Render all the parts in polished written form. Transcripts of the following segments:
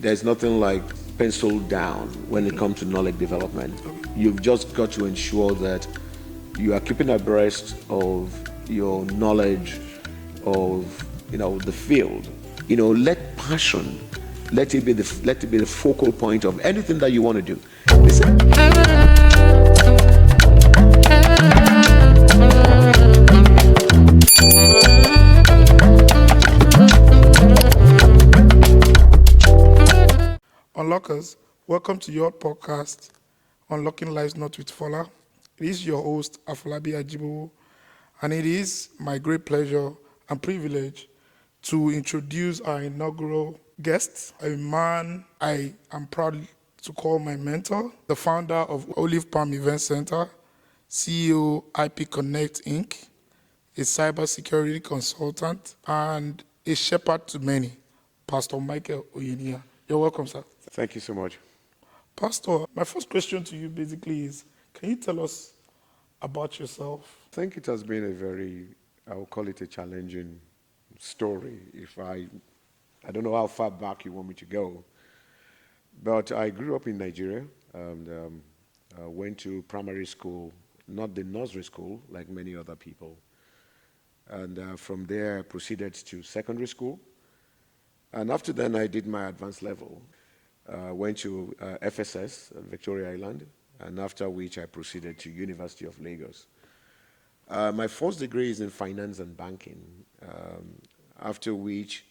There's nothing like pencil down when it comes to knowledge development. You've just got to ensure that you are keeping abreast of your knowledge of the field. Let passion, let it be the focal point of anything that you want to do. Unlockers, welcome to your podcast, Unlocking Lives Not with Fola. It is your host, Afolabi Ajibowo, and it is my great pleasure and privilege to introduce our inaugural guest, a man I am proud to call my mentor, the founder of Olive Palm Event Center, CEO IP Connect Inc., a cybersecurity consultant, and a shepherd to many, Pastor Michael Oyeniya. You're welcome, sir. Thank you so much. Pastor, my first question to you basically is, can you tell us about yourself? I think it has been a very, I will call it a challenging story. If I don't know how far back you want me to go, but I grew up in Nigeria and went to primary school, not the nursery school like many other people. And from there, I proceeded to secondary school. And after then, I did my advanced level. Went to FSS, Victoria Island, and after which I proceeded to University of Lagos. My first degree is in finance and banking, after which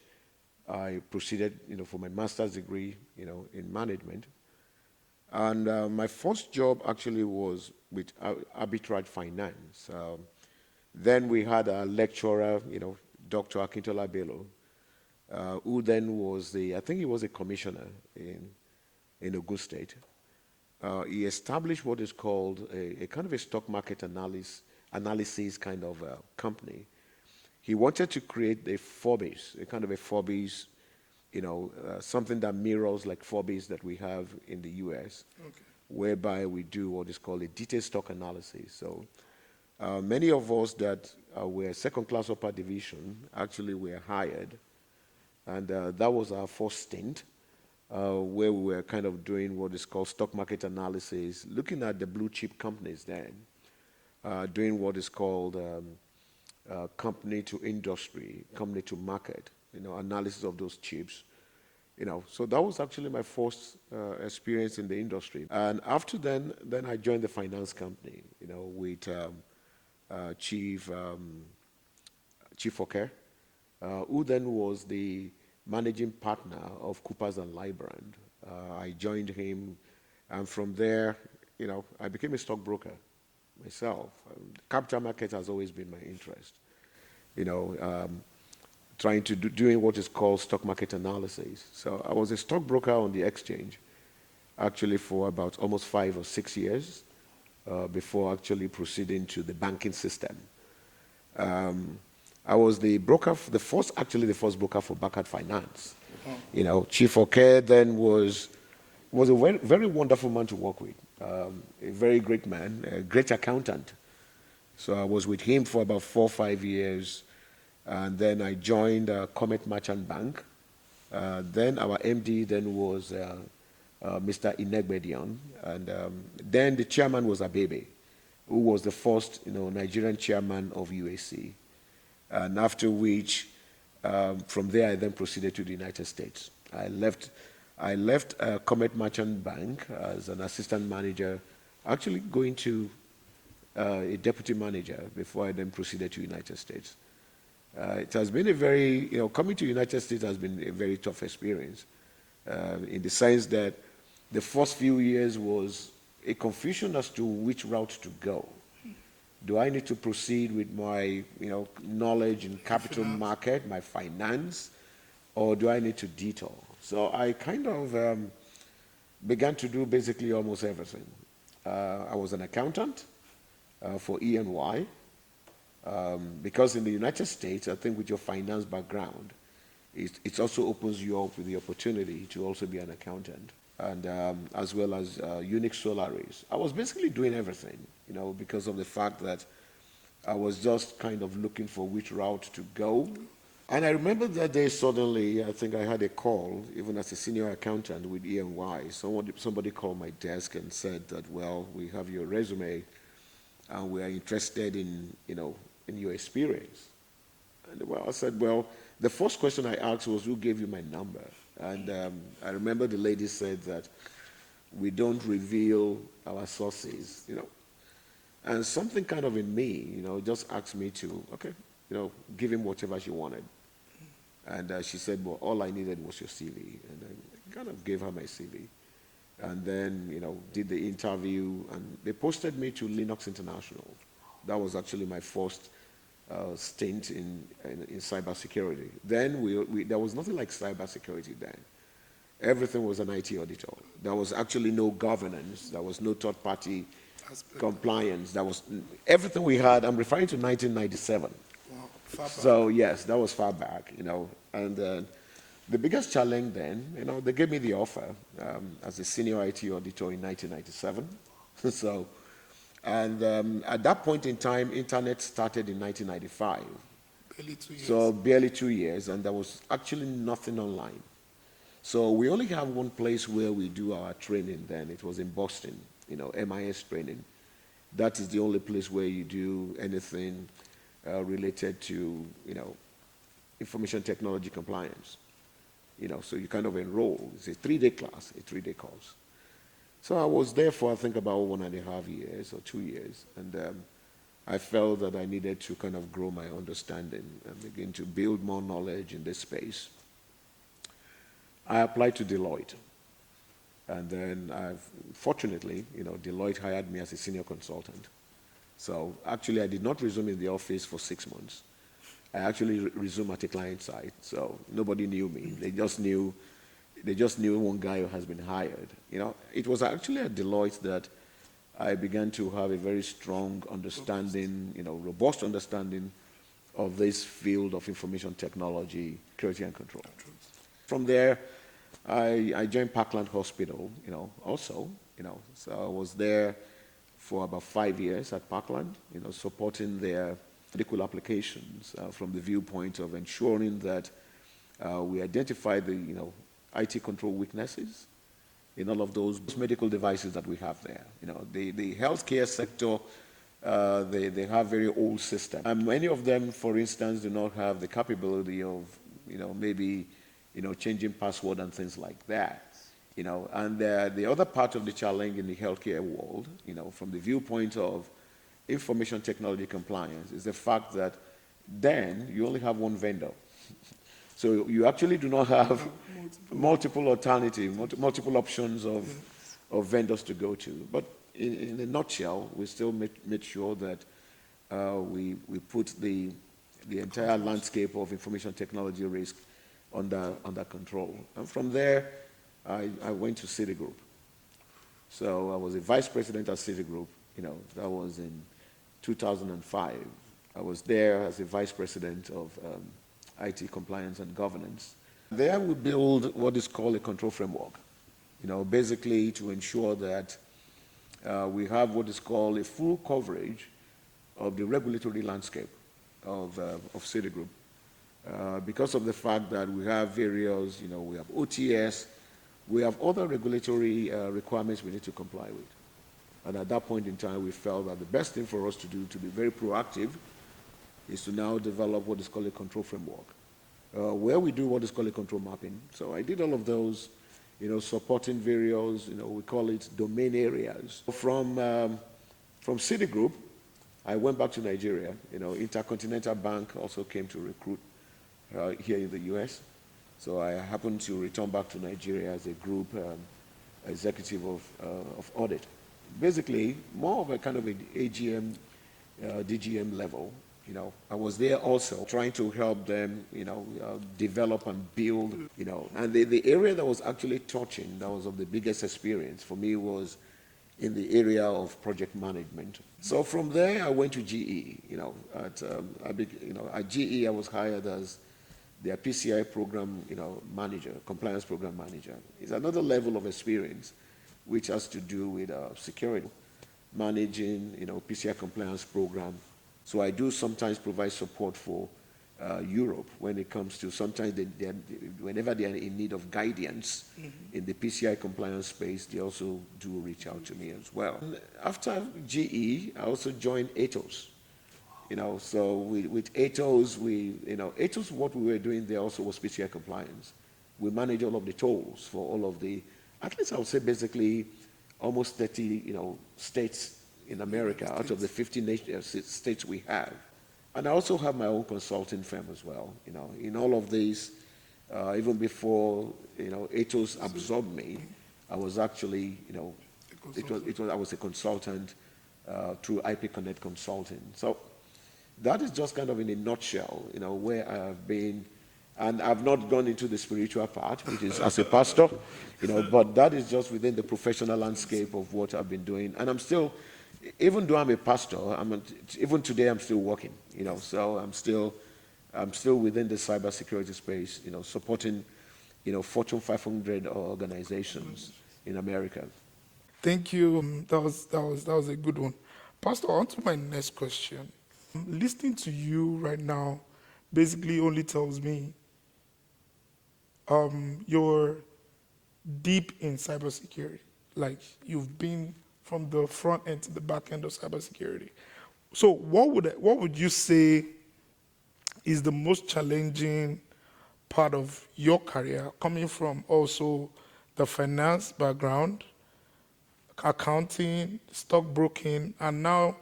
I proceeded, for my master's degree, in management. And my first job actually was with arbitrage finance. Then we had a lecturer, Dr. Akintola Bello, who then was I think he was a commissioner in Ogun State. He established what is called a kind of a stock market analysis kind of company. He wanted to create a Forbes, a kind of a Forbes, something that mirrors like Forbes that we have in the US, okay, whereby we do what is called a detailed stock analysis. So many of us that were second class upper division actually were hired. And that was our first stint, where we were kind of doing what is called stock market analysis, looking at the blue chip companies then, doing what is called company to industry, company to market, analysis of those chips. So that was actually my first experience in the industry. And after then I joined the finance company, with Chief Oker, who then was the managing partner of Coopers and Lybrand. I joined him, and from there, I became a stockbroker myself. Capital market has always been my interest. Trying to doing what is called stock market analysis. So I was a stockbroker on the exchange, actually for about almost 5 or 6 years, before actually proceeding to the banking system. I was the broker, the first broker for Backward Finance. Chief Oke then was a very, very wonderful man to work with, a very great man, a great accountant. So I was with him for about 4 or 5 years, and then I joined Comet Merchant Bank. Then our MD then was Mr. Inegbedion, and then the chairman was Abebe, who was the first, Nigerian chairman of UAC. And after which, from there, I then proceeded to the United States. I left Comet Merchant Bank as an assistant manager, actually going to a deputy manager before I then proceeded to the United States. It has been a very, coming to the United States has been a very tough experience, in the sense that the first few years was a confusion as to which route to go. Do I need to proceed with my, knowledge in capital market, my finance, or do I need to detour? So I kind of began to do basically almost everything. I was an accountant for E&Y, because in the United States, I think with your finance background, it also opens you up with the opportunity to also be an accountant, and as well as Unix Solaris. I was basically doing everything, because of the fact that I was just kind of looking for which route to go And I remember that day suddenly, I think I had a call, even as a senior accountant with E&Y. Somebody called my desk and said that, well, we have your resume and we are interested in, in your experience. And well, I said, well, the first question I asked was, who gave you my number? And I remember the lady said that we don't reveal our sources. And something kind of in me, just asked me to, okay, give him whatever she wanted. And she said, well, all I needed was your CV. And I kind of gave her my CV. And then, did the interview, and they posted me to Linux International. That was actually my first stint in cybersecurity. Then there was nothing like cybersecurity then. Everything was an IT auditor. There was actually no governance. There was no third-party compliance. There was everything we had. I'm referring to 1997. Wow, far back. So yes, that was far back. And the biggest challenge then, they gave me the offer as a senior IT auditor in 1997. So, and at that point in time, internet started in 1995. Barely 2 years. So barely 2 years, and there was actually nothing online. So we only have one place where we do our training then. It was in Boston, MIS training. That is the only place where you do anything related to, information technology compliance. So you kind of enroll. It's a 3-day class, a 3-day course. So I was there for, I think, about 1.5 years or 2 years. And I felt that I needed to kind of grow my understanding and begin to build more knowledge in this space. I applied to Deloitte. And then, fortunately, Deloitte hired me as a senior consultant. So actually, I did not resume in the office for 6 months. I actually resumed at a client site. So nobody knew me. They just knew one guy who has been hired. It was actually at Deloitte that I began to have a very strong understanding, robust understanding of this field of information technology, security and control. From there, I joined Parkland Hospital, also, so I was there for about 5 years at Parkland, supporting their medical applications from the viewpoint of ensuring that we identify the, IT control weaknesses in all of those medical devices that we have there. The healthcare sector, they have very old systems. And many of them, for instance, do not have the capability of, maybe, changing password and things like that. And the other part of the challenge in the healthcare world, from the viewpoint of information technology compliance, is the fact that then you only have one vendor. So you actually do not have multiple alternatives, multiple options of vendors to go to. But in a nutshell, we still made sure that we put the entire landscape of information technology risk under control. And from there, I went to Citigroup. So I was a vice president at Citigroup. That was in 2005. I was there as a vice president of IT compliance and governance. There we build what is called a control framework, basically to ensure that we have what is called a full coverage of the regulatory landscape of Citigroup. Because of the fact that we have various, we have OTS, we have other regulatory requirements we need to comply with. And at that point in time, we felt that the best thing for us to do, to be very proactive, is to now develop what is called a control framework, where we do what is called a control mapping. So I did all of those, supporting various, we call it domain areas. From Citigroup, I went back to Nigeria. Intercontinental Bank also came to recruit here in the US. So I happened to return back to Nigeria as a group executive of audit. Basically, more of a kind of an AGM, DGM level. I was there also trying to help them, develop and build, and the area that was actually touching, that was of the biggest experience for me, was in the area of project management. So from there, I went to GE. At GE, I was hired as their PCI program, manager, compliance program manager. It's another level of experience, which has to do with security, managing, PCI compliance program. So I do sometimes provide support for Europe when it comes to sometimes whenever they are in need of guidance in the PCI compliance space, they also do reach out to me as well. And after GE, I also joined Atos. So with Atos, Atos, what we were doing there also was PCI compliance. We manage all of the tolls for all of the, at least I would say basically almost 30, states in America out of the 50 states we have. And I also have my own consulting firm as well. In all of these, even before Atos absorbed me, I was actually I was a consultant through IP Connect Consulting. So that is just kind of in a nutshell, where I have been. And I've not gone into the spiritual part, which is as a pastor, but that is just within the professional landscape of what I've been doing. And I'm still, even though I'm a pastor, even today I'm still working, so I'm still within the cybersecurity space, supporting, Fortune 500 organizations in America. Thank you. That was a good one. Pastor, on to my next question. Listening to you right now basically only tells me you're deep in cybersecurity. Like you've been from the front end to the back end of cybersecurity. So what would you say is the most challenging part of your career, coming from also the finance background, accounting, stockbroking, and now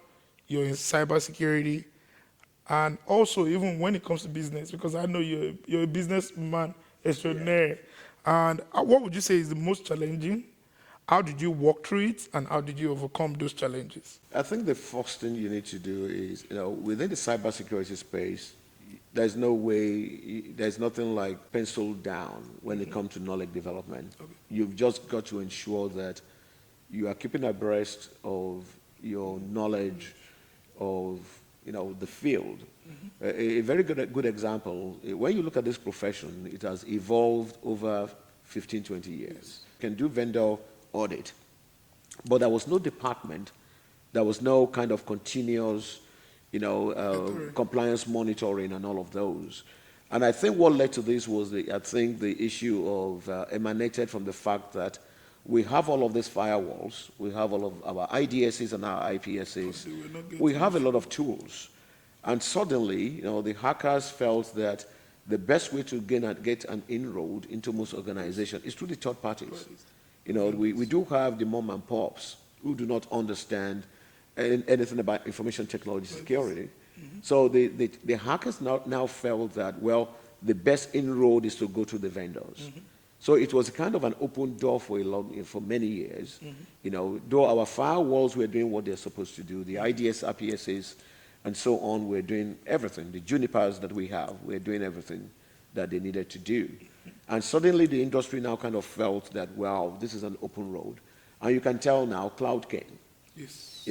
you're in cybersecurity, and also even when it comes to business, because I know you're a businessman extraordinaire. And what would you say is the most challenging? How did you walk through it, and how did you overcome those challenges? I think the first thing you need to do is, within the cybersecurity space, there's nothing like pencil down when it comes to knowledge development. Okay. You've just got to ensure that you are keeping abreast of your knowledge of, the field. A very good example, when you look at this profession, it has evolved over 15, 20 years. You can do vendor audit, but there was no department, there was no kind of continuous, compliance monitoring and all of those. And I think what led to this was, the issue of emanated from the fact that we have all of these firewalls, we have all of our IDSs and our IPSs, we have a lot of tools. And suddenly, the hackers felt that the best way to get an inroad into most organizations is through the third parties. We do have the mom and pops who do not understand anything about information technology security. So the hackers now felt that, well, the best inroad is to go to the vendors. So it was kind of an open door for many years. Though our firewalls were doing what they're supposed to do, the IDS, RPSs, and so on, we're doing everything. The Junipers that we have, we're doing everything that they needed to do. And suddenly the industry now kind of felt that, wow, this is an open road. And you can tell now, cloud came. Yes.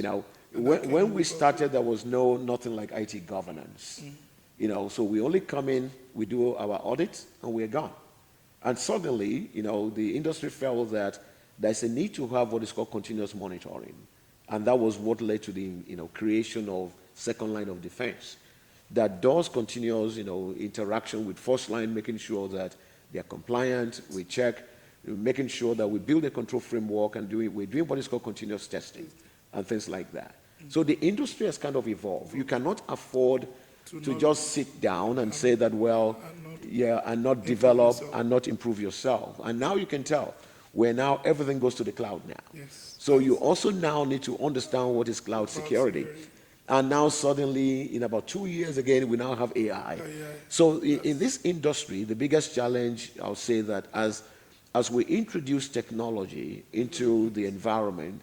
When we started, there was nothing like IT governance. So we only come in, we do our audit, and we're gone. And suddenly, the industry felt that there's a need to have what is called continuous monitoring. And that was what led to the, creation of second line of defense that does continuous, interaction with first line, making sure that they are compliant, we check, making sure that we build a control framework, and we're doing what is called continuous testing and things like that. So the industry has kind of evolved. You cannot afford to just sit down and say that, well, and not develop and not improve yourself. And now you can tell where now everything goes to the cloud now. Yes. So you also now need to understand what is cloud security. And now suddenly, in about 2 years again, we now have AI. So in this industry, the biggest challenge, I'll say that as we introduce technology into the environment,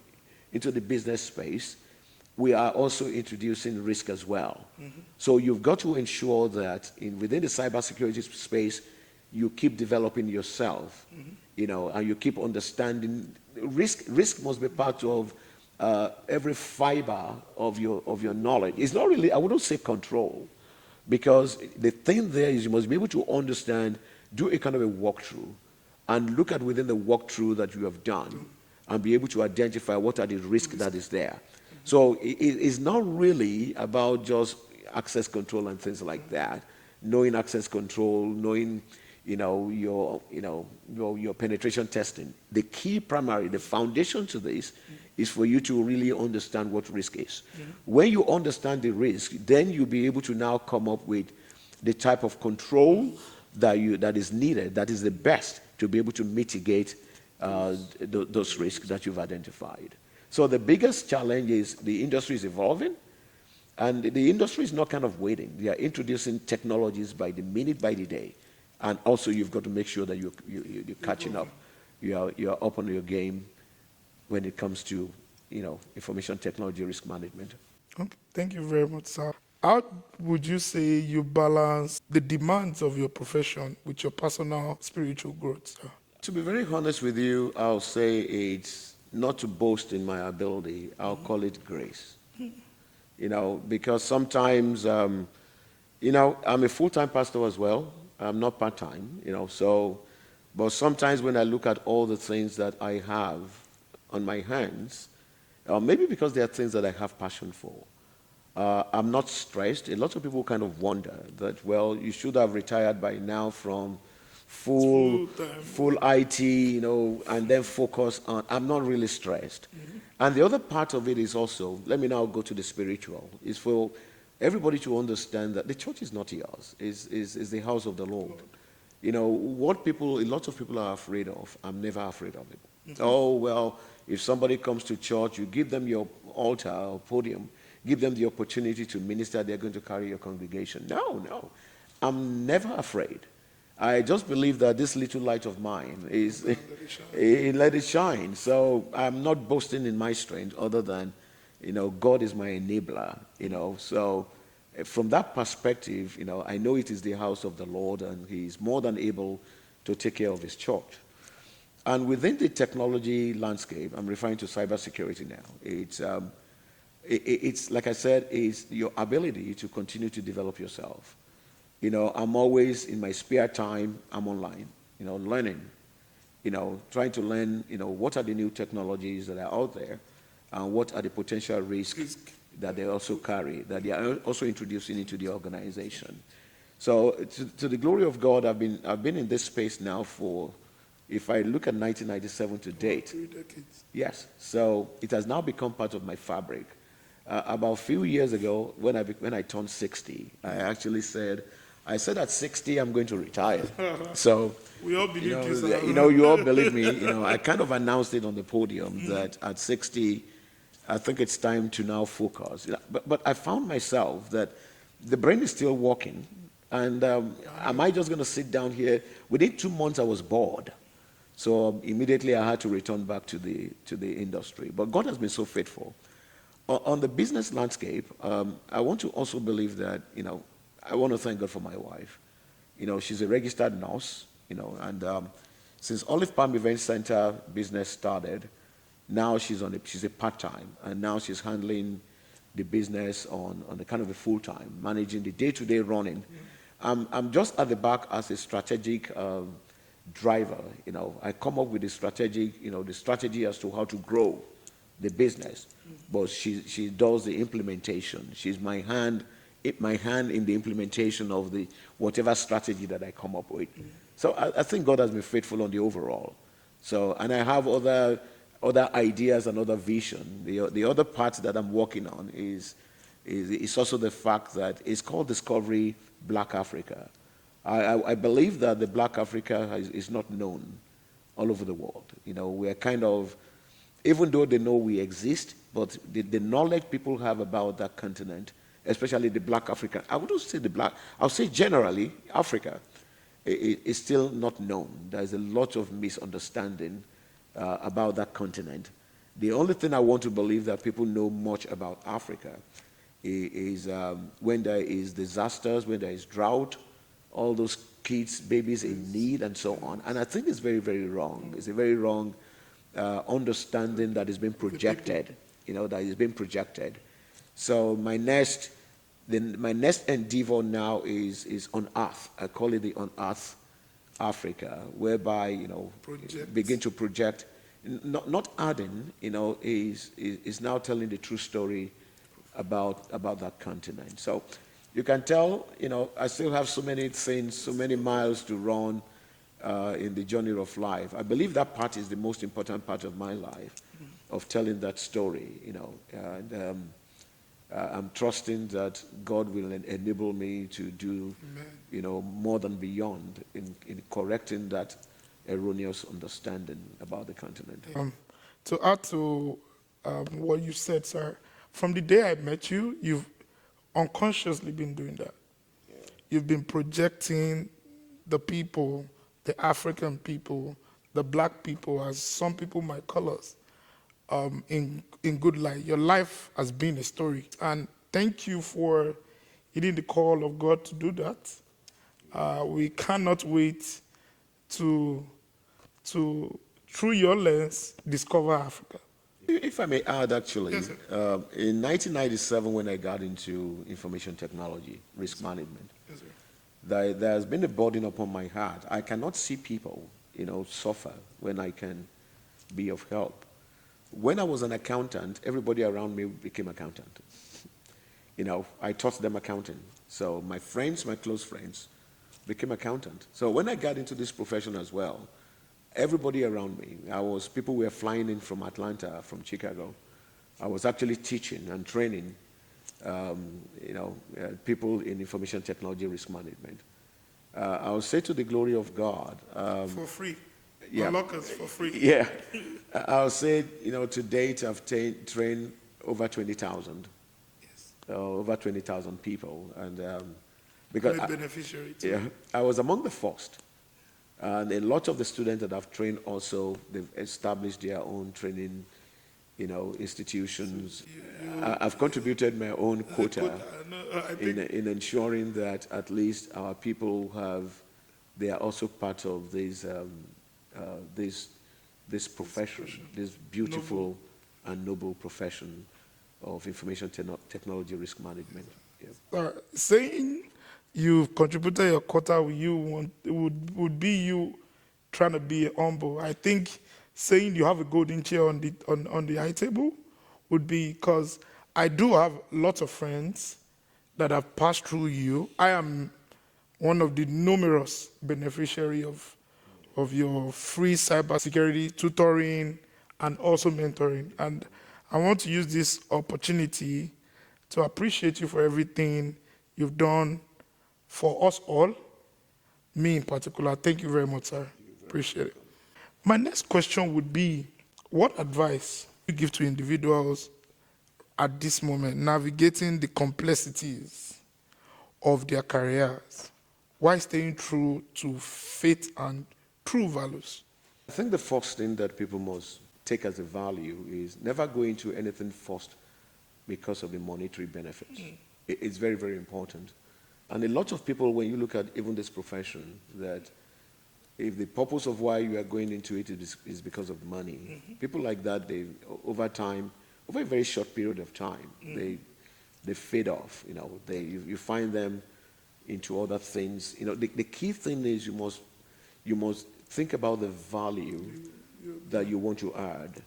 into the business space, we are also introducing risk as well. So you've got to ensure that within the cybersecurity space, you keep developing yourself, and you keep understanding risk. Risk must be part of every fiber of your knowledge. It's not really, I wouldn't say control, because the thing there is you must be able to understand, do a kind of a walkthrough, and look at within the walkthrough that you have done, and be able to identify what are the risks that is there. So it's not really about just access control and things like that. knowing access control, knowing, your penetration testing. The key primary, the foundation to this is for you to really understand what risk is. When you understand the risk, then you'll be able to now come up with the type of control that is needed, that is the best to be able to mitigate those risks that you've identified. So the biggest challenge is the industry is evolving, and the industry is not kind of waiting. They are introducing technologies by the minute, by the day. And also you've got to make sure that you're catching up. You're up on your game when it comes to, information technology risk management. Okay, thank you very much, sir. How would you say you balance the demands of your profession with your personal spiritual growth, sir? To be very honest with you, I'll say it's not to boast in my ability. I'll call it grace. Because sometimes, I'm a full-time pastor as well. I'm not part-time, but sometimes when I look at all the things that I have on my hands, maybe because there are things that I have passion for, I'm not stressed. A lot of people kind of wonder that, well, you should have retired by now from full IT, and then focus on. I'm not really stressed. And the other part of it is also, let me now go to the spiritual, is for everybody to understand that the church is not yours, is the house of the Lord. What a lot of people are afraid of, I'm never afraid of it. Oh, well, if somebody comes to church, you give them your altar or podium, give them the opportunity to minister, they're going to carry your congregation. No. I'm never afraid. I just believe that this little light of mine is, let it shine. So I'm not boasting in my strength other than, God is my enabler, So from that perspective, I know it is the house of the Lord and he's more than able to take care of his church. And within the technology landscape, I'm referring to cybersecurity now. It's like I said, is your ability to continue to develop yourself. I'm always in my spare time, I'm online, learning, trying to learn, what are the new technologies that are out there and what are the potential risks that they also carry, that they are also introducing into the organization. So to the glory of God, I've been in this space now for, if I look at 1997 to date. 3 decades. Yes. So it has now become part of my fabric. About a few years ago, when I turned 60, I said at 60 I'm going to retire. So we all believe you, sir. You all believe me. I kind of announced it on the podium that at 60, I think it's time to now focus. But I found myself that the brain is still working, and am I just going to sit down here? Within 2 months, I was bored. So immediately I had to return back to the industry. But God has been so faithful. On the business landscape, I want to also believe that, I want to thank God for my wife. She's a registered nurse, and since Olive Palm Event Center business started, now she's a part-time, and now she's handling the business on the kind of a full-time, managing the day-to-day running. I'm just at the back as a strategic driver. I come up with the strategy as to how to grow the business, but she does the implementation. She's my hand in the implementation of the whatever strategy that I come up with. So I think God has been faithful on the overall. So, and I have other ideas and other vision. The other part that I'm working on is also the fact that it's called Discovery Black Africa. I believe that the Black Africa is not known all over the world. We're kind of, even though they know we exist, but the knowledge people have about that continent, especially the Black Africa, I wouldn't say the Black, I'll say generally Africa is still not known. There's a lot of misunderstanding about that continent. The only thing I want to believe that people know much about Africa is when there is disasters, when there is drought, all those kids, babies in need, and so on. And I think it's very, very wrong. It's a very wrong understanding that is being projected, that is being projected. So my next endeavor now is on Earth. I call it the On Earth Africa, whereby, begin to project, not adding, is now telling the true story about that continent. So You can tell, I still have so many things, so many miles to run in the journey of life. I believe that part is the most important part of my life, of telling that story, And I'm trusting that God will enable me to do, more than beyond in correcting that erroneous understanding about the continent. To add to what you said, sir, from the day I met you, you've unconsciously been doing that. You've been projecting the people, the African people, the black people, as some people might call us, in good light. Your life has been a story. And thank you for heeding the call of God to do that. We cannot wait to, through your lens, discover Africa. If I may add, actually, Yes, sir. in 1997, when I got into information technology, risk management, Yes, sir. there has been a burden upon my heart. I cannot see people, suffer when I can be of help. When I was an accountant, everybody around me became accountant. I taught them accounting. So my friends, my close friends, became accountant. So when I got into this profession as well, everybody around me, people were flying in from Atlanta, from Chicago. I was actually teaching and training, people in information technology risk management. I will say to the glory of God. For free. Yeah. Lockers for free. Yeah. I'll say, to date, I've trained over 20,000. Yes. Over 20,000 people. And I'm because a beneficiary too. yeah, I was among the first. And a lot of the students that I've trained also, they've established their own training, institutions. I've contributed my own quota in ensuring that at least our people they are also part of this profession, this beautiful and noble profession of information technology risk management. Yeah. Saying you've contributed your quota would be you trying to be humble. I think saying you have a golden chair on the high table would be, because I do have lots of friends that have passed through you. I am one of the numerous beneficiary of your free cybersecurity tutoring and also mentoring. And I want to use this opportunity to appreciate you for everything you've done for us all, me in particular. Thank you very much, sir. Appreciate it. My next question would be, what advice do you give to individuals at this moment navigating the complexities of their careers while staying true to faith and true values? I think the first thing that people must take as a value is never go into anything first because of the monetary benefits. It's very, very important. And a lot of people, when you look at even this profession, that if the purpose of why you are going into it is because of money, people like that, over time, over a very short period of time, they fade off. You find them into other things. The key thing is you must think about the value that you want to add.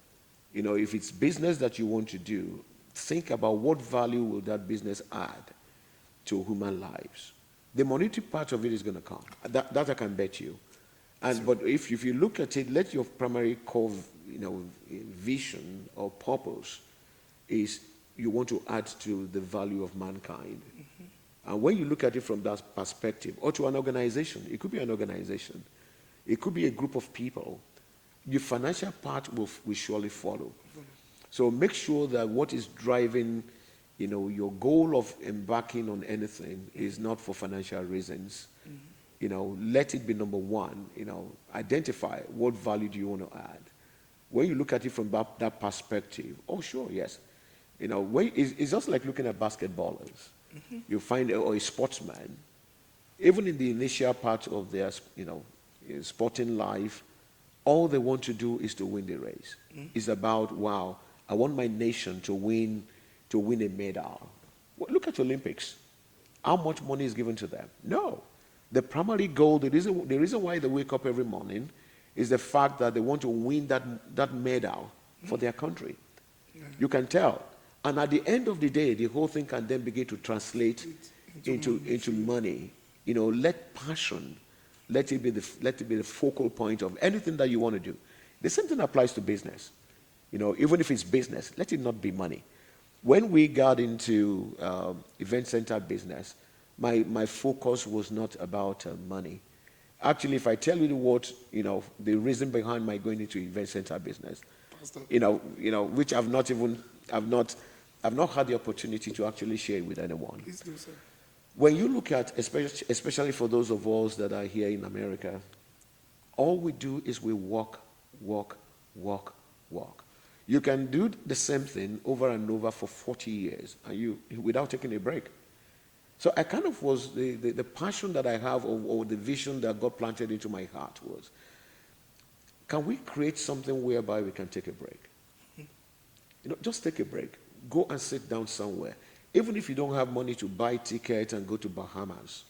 If it's business that you want to do, think about what value will that business add to human lives. The monetary part of it is going to come. That I can bet you. But if you look at it, let your primary core, vision or purpose is you want to add to the value of mankind. And when you look at it from that perspective, or to an organization, it could be an organization, it could be a group of people, your financial part will surely follow. So make sure that what is driving, your goal of embarking on anything is not for financial reasons. Let it be number one. Identify what value do you want to add. When you look at it from that perspective, oh sure, yes. It's just like looking at basketballers. You find a sportsman, even in the initial part of their, sporting life, all they want to do is to win the race. It's about, wow, I want my nation to win a medal. Well, look at Olympics. How much money is given to them? No. The primary goal, the reason why they wake up every morning is the fact that they want to win that medal for their country. You can tell. And at the end of the day, the whole thing can then begin to translate into money. You know, let passion, let it be the focal point of anything that you want to do. The same thing applies to business. You know, even if it's business, let it not be money. When we got into event center business, my focus was not about money. Actually, if I tell you what, you know, the reason behind my going into event center business, Pastor. which I've not had the opportunity to actually share with anyone. Please do, sir. When you look at, especially for those of us that are here in America, all we do is we walk, walk, walk, walk. You can do the same thing over and over for 40 years and without taking a break. So I kind of was, the passion that I have or the vision that God planted into my heart was, can we create something whereby we can take a break? You know, just take a break. Go and sit down somewhere. Even if you don't have money to buy tickets and go to Bahamas,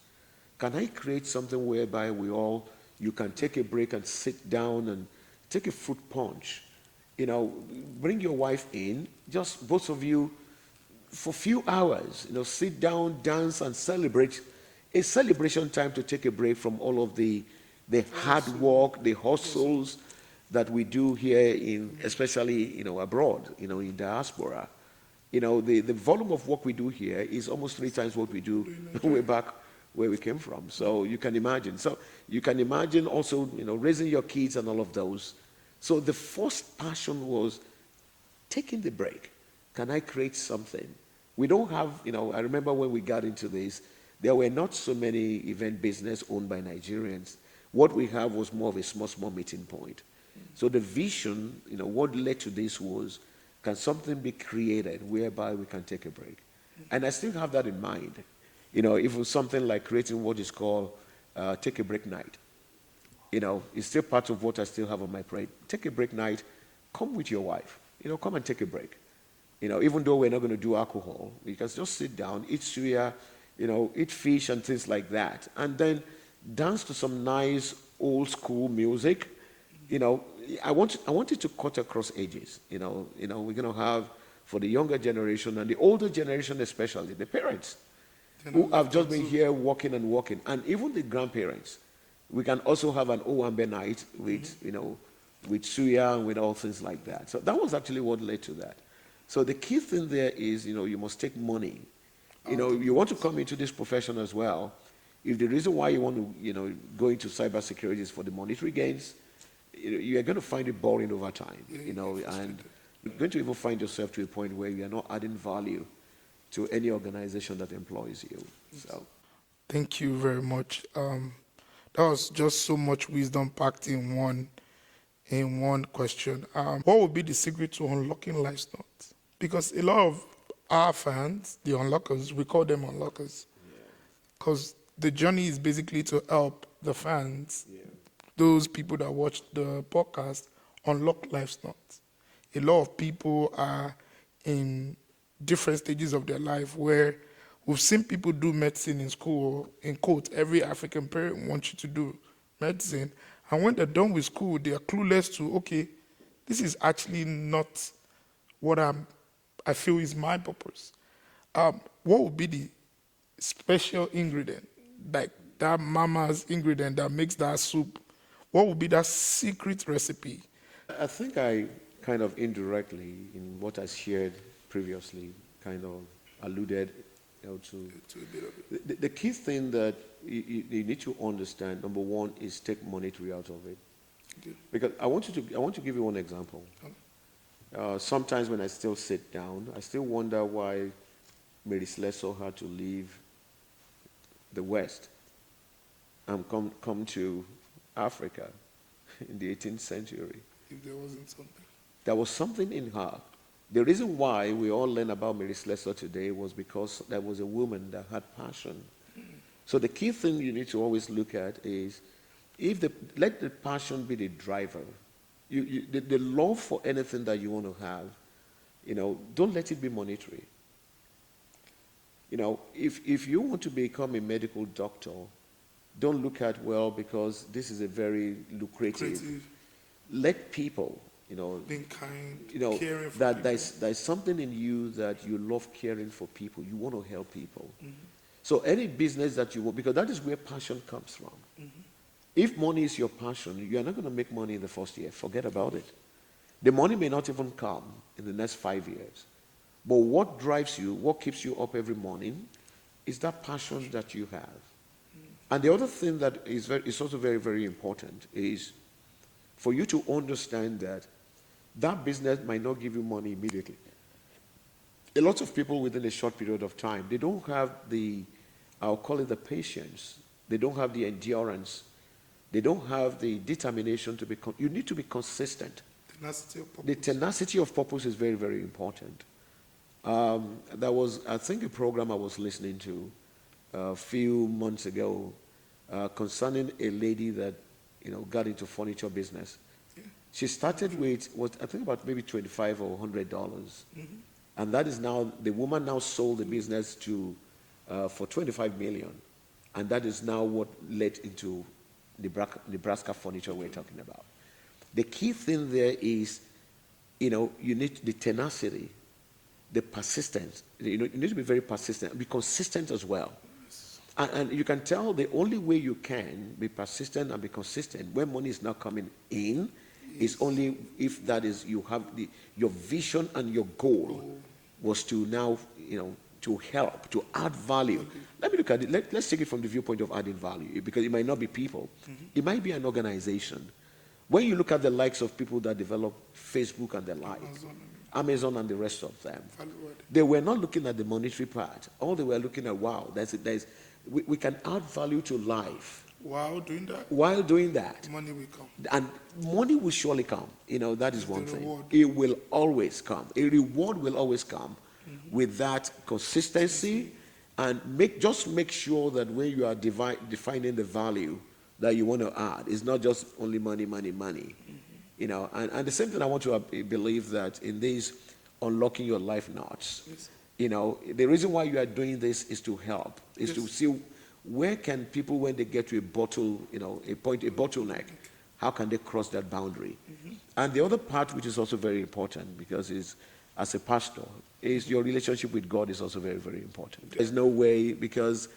can I create something whereby you can take a break and sit down and take a fruit punch? You know, bring your wife in, just both of you, for a few hours, you know, sit down, dance, and celebrate. A celebration time to take a break from all of the hard work, the hustles that we do here especially, you know, abroad, you know, in diaspora. You know, the volume of work we do here is almost 3 times what we do way back where we came from. So you can imagine. So you can imagine also, you know, raising your kids and all of those. So the first passion was taking the break. Can I create something? We don't have, you know, I remember when we got into this, there were not so many event business owned by Nigerians. What we have was more of a small meeting point. So the vision, you know, what led to this was, can something be created whereby we can take a break? And I still have that in mind. You know, if it was something like creating what is called take a break night. You know, it's still part of what I still have on my plate. Take a break night, come with your wife. You know, come and take a break. You know, even though we're not going to do alcohol, you can just sit down, eat suya, you know, eat fish and things like that. And then dance to some nice old school music. You know, I want it to cut across ages. You know, we're going to have, for the younger generation and the older generation especially, the parents who have just been here walking and walking, and even the grandparents. We can also have an Owambe night with, you know, with suya and with all things like that. So that was actually what led to that. So the key thing there is, you know, you must take money. You know, you want to come into this profession as well. If the reason why you want to, you know, go into cybersecurity is for the monetary gains, you are going to find it boring over time, you know, and you're going to even find yourself to a point where you are not adding value to any organization that employs you. So, Thank you very much. That was just so much wisdom packed in one question. What would be the secret to unlocking life's knots? Because a lot of our fans, the unlockers, we call them unlockers, because the journey is basically to help the fans, those people that watch the podcast, unlock life's knots. A lot of people are in different stages of their life where we've seen people do medicine in school. In quote, every African parent wants you to do medicine. And when they're done with school, they are clueless to, okay, this is actually not what I feel is my purpose. What would be the special ingredient, like that mama's ingredient that makes that soup? What would be that secret recipe? I think I kind of indirectly, in what I shared previously, kind of alluded, you know, to To a bit of it. the key thing that you need to understand. Number one is take monetary out of it, Okay. because I want to give you one example. Sometimes when I still sit down, I still wonder why Mary Slessor had to leave the West and come to Africa in the 18th century. If there wasn't something. There was something in her. The reason why we all learn about Mary Slessor today was because there was a woman that had passion. So the key thing you need to always look at is, let the passion be the driver. The love for anything that you want to have, you know, don't let it be monetary. You know, if you want to become a medical doctor, don't look at, well, because this is a very lucrative. Let people, you know, Being kind, you know, caring for that people. there's something in you that you love caring for people. You want to help people. So any business that you want, because that is where passion comes from. If money is your passion, you are not going to make money in the first year. Forget about it. The money may not even come in the next 5 years. But what drives you, what keeps you up every morning, is that passion that you have. And the other thing that is also very, very important is for you to understand that that business might not give you money immediately. A lot of people within a short period of time, they don't have the, I'll call it the patience. They don't have the endurance. They don't have the determination to be, you need to be consistent. Tenacity of purpose. The tenacity of purpose is very, very important. There was, I think, a program I was listening to a few months ago concerning a lady that, got into furniture business. Yeah. She started with, I think about maybe $25 or $100. And that is now, the woman now sold the business to, for $25 million. And that is now what led into Nebraska furniture we're talking about. The key thing there is, you need the tenacity, the persistence. You need to be very persistent, be consistent as well. And you can tell the only way you can be persistent and be consistent when money is not coming in is only if that is you have your vision and your goal was to now, to help, to add value. Okay. Let me look at it. Let's take it from the viewpoint of adding value, because it might not be people. It might be an organization. When you look at the likes of people that develop Facebook and the like, Amazon and the rest of them, they were not looking at the monetary part. All they were looking at, wow, we can add value to life. While doing that, Money will come. And money will surely come. That is one thing. Reward. It will always come. A reward will always come with that consistency. And just make sure that when you are defining the value that you want to add, it's not just only money. And the same thing I want to believe that in this unlocking your life knots, Yes. the reason why you are doing this is to help, is to see where can people, when they get to a bottleneck, how can they cross that boundary? And the other part, which is also very important, because as a pastor, is your relationship with God is also very, very important. There's no way, because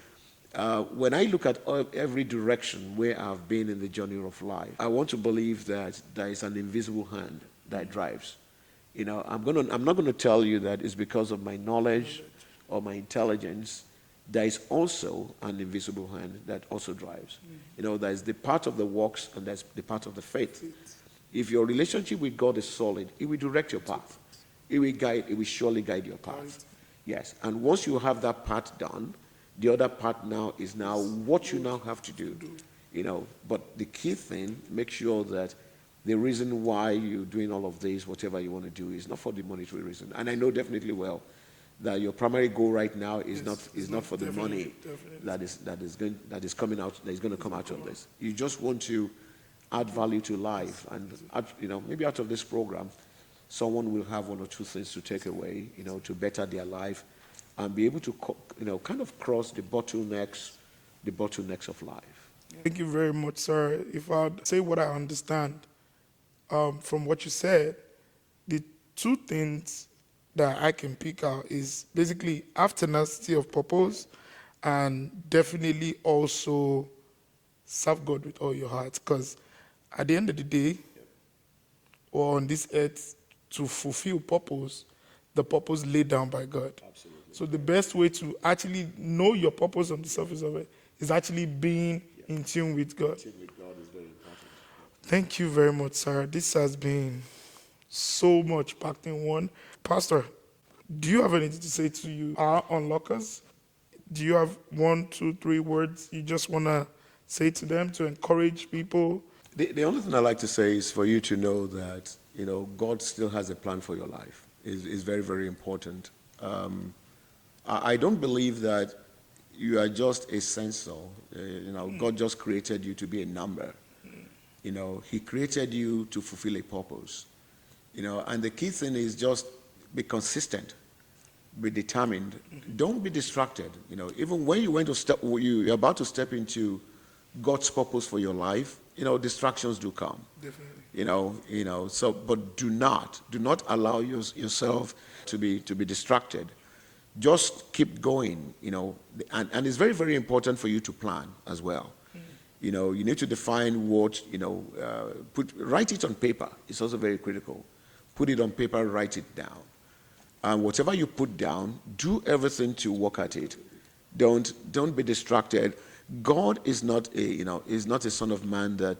when I look at every direction where I've been in the journey of life, I want to believe that there is an invisible hand that drives. I'm not going to tell you that it's because of my knowledge or my intelligence. There is also an invisible hand that also drives. There's the part of the works and there's the part of the faith. If your relationship with God is solid, it will direct your path. It will surely guide your path. Yes. And once you have that part done, the other part now is what you now have to do. But the key thing, make sure that the reason why you're doing all of this, whatever you want to do, is not for the monetary reason. And I know definitely well that your primary goal right now is not for the money that is going to come out of this. You just want to add value to life, and maybe out of this program, someone will have one or two things to take away, to better their life, and be able to kind of cross the bottlenecks of life. Thank you very much, sir. If I'd say what I understand from what you said, the two things that I can pick out is basically have tenacity of purpose, and definitely also serve God with all your heart. Because at the end of the day, or on this earth, to fulfill purpose, the purpose laid down by God. Absolutely. So the best way to actually know your purpose on the surface of it is actually being in tune with God. Tune with God is very important. Thank you very much, sir. This has been so much packed in one. Pastor, do you have anything to say to our onlookers? Do you have 1, 2, 3 words you just want to say to them to encourage people? The only thing I like to say is for you to know that God still has a plan for your life. Is very, very important. I don't believe that you are just a sensor. God just created you to be a number. He created you to fulfill a purpose. And the key thing is just be consistent, be determined. Don't be distracted. Even when you're about to step into God's purpose for your life, distractions do come. Definitely. So, but do not allow yourself to be distracted. just keep going, and it's very, very important for you to plan as well. You need to define what, write it on paper. It's also very critical. Put it on paper, write it down. And whatever you put down, do everything to work at it. Don't be distracted. God is not a son of man that,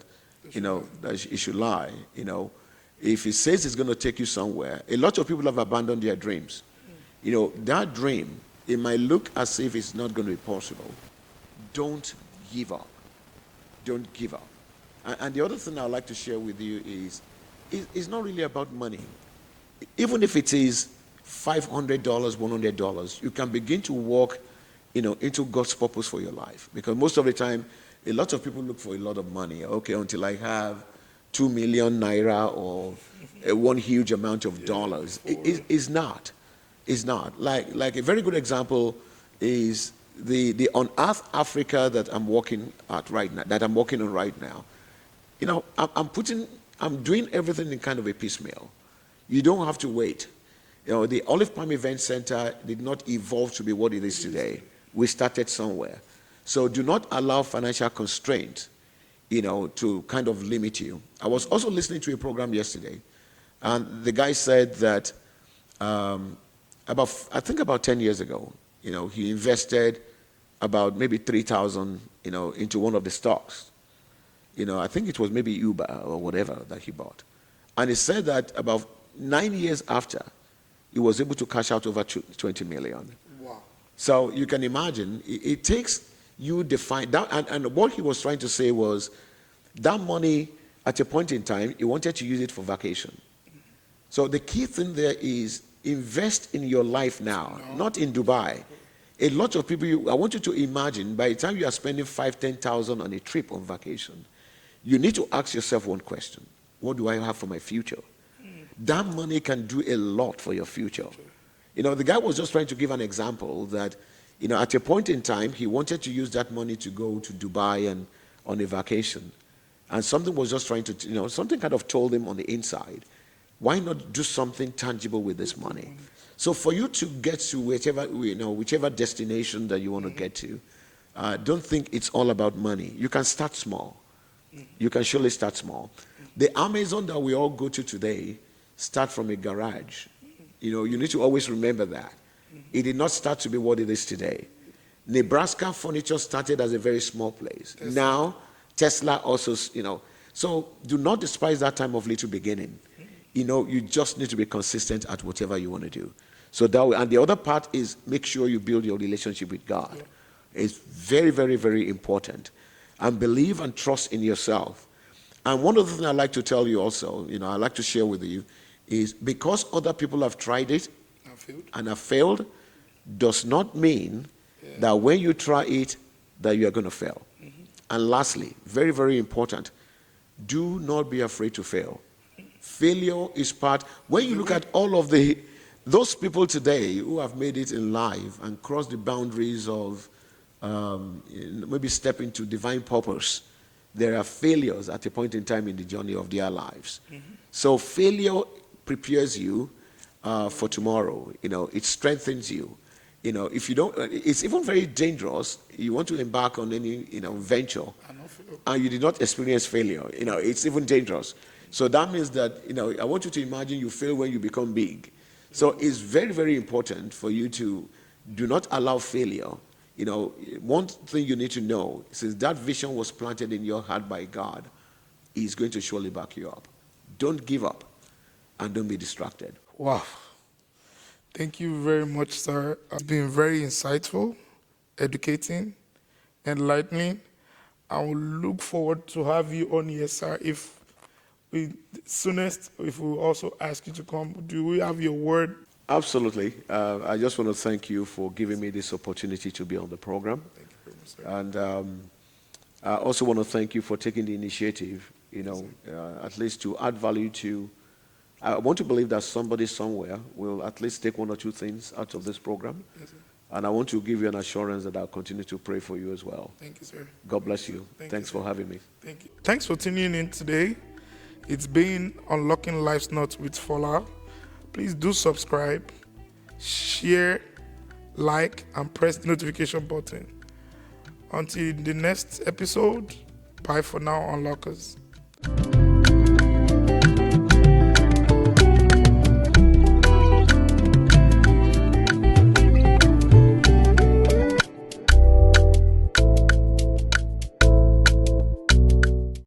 that he should lie. If he says he's going to take you somewhere, a lot of people have abandoned their dreams. That dream, it might look as if it's not going to be possible. Don't give up. Don't give up. And the other thing I'd like to share with you is, it's not really about money. Even if it is $500, $100, you can begin to walk, into God's purpose for your life. Because most of the time, a lot of people look for a lot of money. Okay, until I have 2 million naira or one huge amount of dollars. It's not. It's not. Like a very good example is the Unearth Africa that I'm working on right now. I'm doing everything in kind of a piecemeal. You don't have to wait. The Olive Palm Event Center did not evolve to be what it is today. We started somewhere. So do not allow financial constraints, to kind of limit you. I was also listening to a program yesterday, and the guy said that about 10 years ago, he invested about maybe 3,000, into one of the stocks. I think it was maybe Uber or whatever that he bought. And he said that about 9 years after, he was able to cash out over 20 million. Wow. So you can imagine, it takes you define that. And what he was trying to say was that money, at a point in time, he wanted to use it for vacation. So the key thing there is invest in your life now, not in Dubai. A lot of people, I want you to imagine, by the time you are spending 5,000, 10,000 on a trip on vacation, you need to ask yourself one question: what do I have for my future? That money can do a lot for your future. The guy was just trying to give an example that, at a point in time, he wanted to use that money to go to Dubai and on a vacation. And something was just trying to, something kind of told him on the inside, why not do something tangible with this money? So for you to get to whichever destination that you want to get to, don't think it's all about money. You can start small. You can surely start small. The Amazon that we all go to today start from a garage. You need to always remember that. It did not start to be what it is today. Nebraska Furniture started as a very small place. Now, Tesla also, So do not despise that time of little beginning. You just need to be consistent at whatever you want to do. So and the other part is make sure you build your relationship with God. Yeah. It's very, very, very important. And believe and trust in yourself. And one of the things I'd like to tell you also, I'd like to share with you, is because other people have tried it and have failed, does not mean that when you try it, that you are going to fail. And lastly, very, very important, do not be afraid to fail. Failure is part. When you look at all of those people today who have made it in life and crossed the boundaries of maybe step into divine purpose, there are failures at a point in time in the journey of their lives. So failure prepares you for tomorrow. It strengthens you. If you don't, it's even very dangerous. You want to embark on any venture, and you did not experience failure. It's even dangerous. So that means that I want you to imagine you fail when you become big. So it's very, very important for you to do not allow failure. One thing you need to know, since that vision was planted in your heart by God, He's going to surely back you up. Don't give up, and don't be distracted. Wow. Thank you very much, sir. It's been very insightful, educating, enlightening. I will look forward to have you on here, sir. If we also ask you to come, do we have your word? Absolutely. I just want to thank you for giving me this opportunity to be on the program. Thank you very much, sir. And I also want to thank you for taking the initiative, at least to add value to. I want to believe that somebody somewhere will at least take one or two things out of this program. Yes, sir. And I want to give you an assurance that I'll continue to pray for you as well. Thank you, sir. God bless you. Thanks you, for having me. Thank you. Thanks for tuning in today. It's been Unlocking Life's Nuts with Fola. Please do subscribe, share, like, and press the notification button. Until the next episode, bye for now, unlockers.